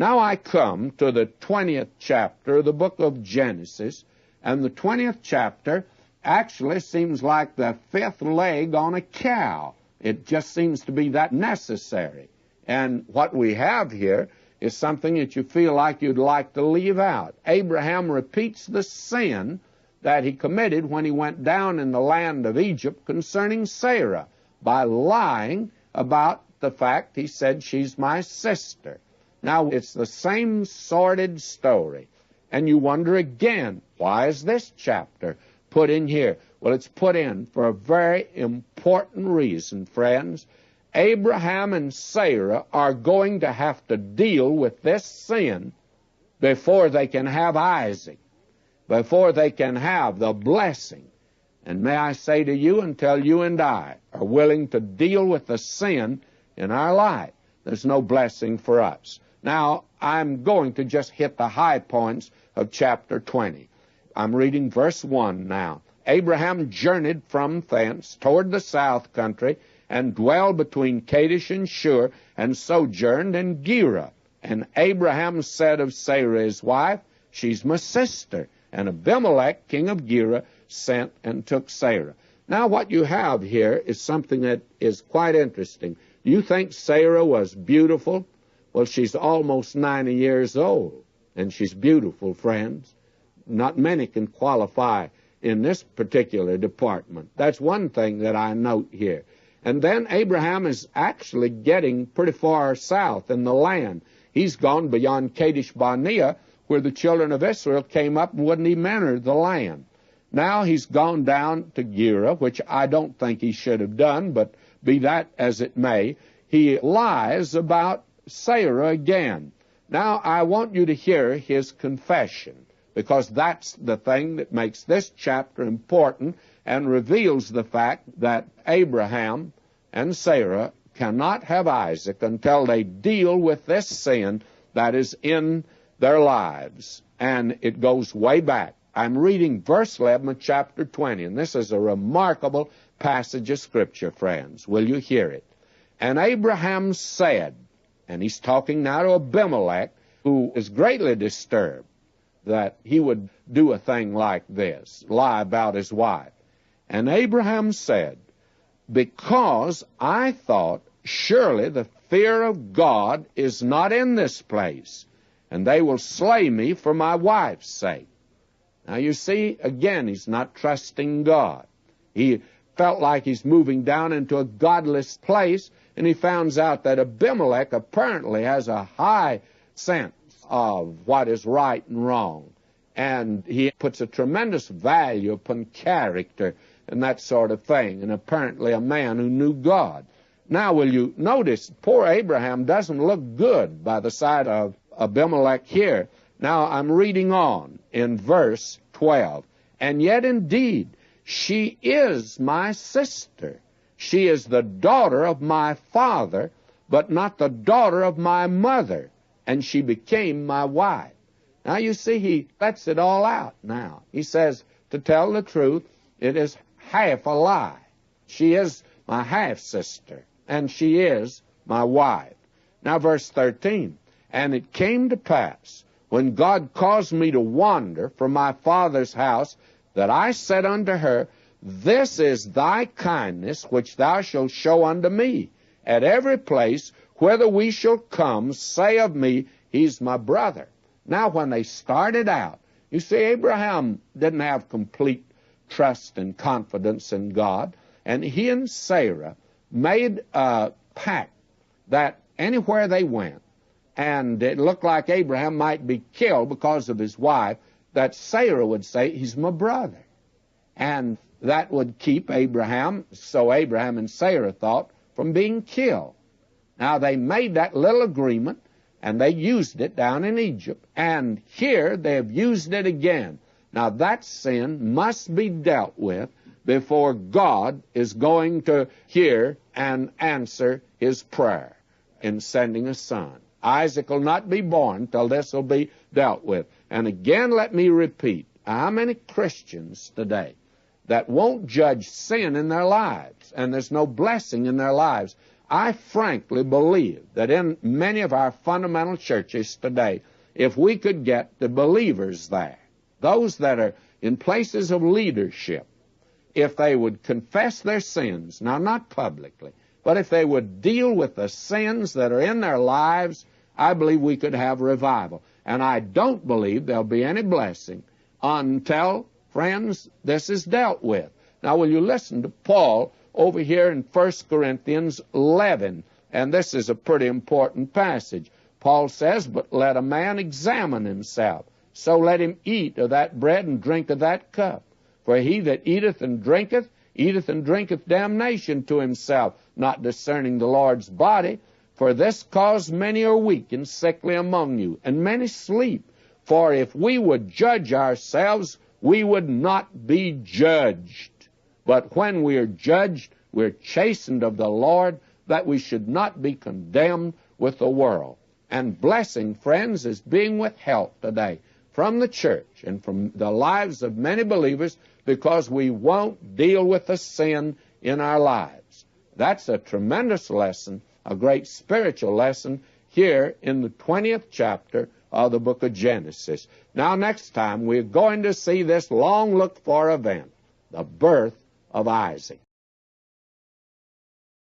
Now I come to the 20th chapter of the book of Genesis, and the 20th chapter actually seems like the fifth leg on a cow. It just seems to be that necessary. And what we have here is something that you feel like you'd like to leave out. Abraham repeats the sin that he committed when he went down in the land of Egypt concerning Sarah by lying about the fact he said she's my sister. Now, it's the same sordid story. And you wonder again, why is this chapter put in here? Well, it's put in for a very important reason, friends. Abraham and Sarah are going to have to deal with this sin before they can have Isaac, before they can have the blessing. And may I say to you, until you and I are willing to deal with the sin in our life, there's no blessing for us. Now, I'm going to just hit the high points of chapter 20. I'm reading verse 1 now. Abraham journeyed from thence toward the south country, and dwelled between Kadesh and Shur, and sojourned in Gerar. And Abraham said of Sarah his wife, she's my sister. And Abimelech, king of Gerar, sent and took Sarah. Now what you have here is something that is quite interesting. You think Sarah was beautiful? Well, she's almost 90 years old, and she's beautiful, friends. Not many can qualify in this particular department. That's one thing that I note here. And then Abraham is actually getting pretty far south in the land. He's gone beyond Kadesh Barnea, where the children of Israel came up and wouldn't even enter the land. Now he's gone down to Gerar, which I don't think he should have done, but be that as it may, he lies about Sarah again. Now I want you to hear his confession, because that's the thing that makes this chapter important and reveals the fact that Abraham and Sarah cannot have Isaac until they deal with this sin that is in their lives. And it goes way back. I'm reading verse 11 of chapter 20, and this is a remarkable passage of Scripture, friends. Will you hear it? And Abraham said, and he's talking now to Abimelech, who is greatly disturbed that he would do a thing like this, lie about his wife. And Abraham said, because I thought, surely the fear of God is not in this place, and they will slay me for my wife's sake. Now you see, again, he's not trusting God. He felt like he's moving down into a godless place, and he finds out that Abimelech apparently has a high sense of what is right and wrong. And he puts a tremendous value upon character and that sort of thing, and apparently a man who knew God. Now, will you notice, poor Abraham doesn't look good by the side of Abimelech here. Now, I'm reading on in verse 12. And yet, indeed, she is my sister. She is the daughter of my father, but not the daughter of my mother. And she became my wife. Now, you see, he lets it all out now. He says, to tell the truth, it is half a lie. She is my half-sister, and she is my wife. Now, verse 13. And it came to pass, when God caused me to wander from my father's house, that I said unto her, this is thy kindness which thou shalt show unto me. At every place whither we shall come, say of me, he's my brother. Now, when they started out, you see, Abraham didn't have complete trust and confidence in God, and he and Sarah made a pact that anywhere they went, and it looked like Abraham might be killed because of his wife, that Sarah would say, he's my brother. And that would keep Abraham, so Abraham and Sarah thought, from being killed. Now, they made that little agreement, and they used it down in Egypt. And here they have used it again. Now, that sin must be dealt with before God is going to hear and answer his prayer in sending a son. Isaac will not be born till this will be dealt with. And again, let me repeat, how many Christians today that won't judge sin in their lives, and there's no blessing in their lives? I frankly believe that in many of our fundamental churches today, if we could get the believers there, those that are in places of leadership, if they would confess their sins, now not publicly, but if they would deal with the sins that are in their lives, I believe we could have revival. And I don't believe there'll be any blessing until, friends, this is dealt with. Now, will you listen to Paul over here in 1 Corinthians 11? And this is a pretty important passage. Paul says, "But let a man examine himself, so let him eat of that bread and drink of that cup. For he that eateth and drinketh damnation to himself, not discerning the Lord's body. For this cause many are weak and sickly among you, and many sleep. For if we would judge ourselves, we would not be judged. But when we are judged, we're chastened of the Lord, that we should not be condemned with the world." And blessing, friends, is being withheld today from the church and from the lives of many believers because we won't deal with the sin in our lives. That's a tremendous lesson, a great spiritual lesson here in the 20th chapter of the book of Genesis. Now, next time, we're going to see this long-looked-for event, the birth of Isaac.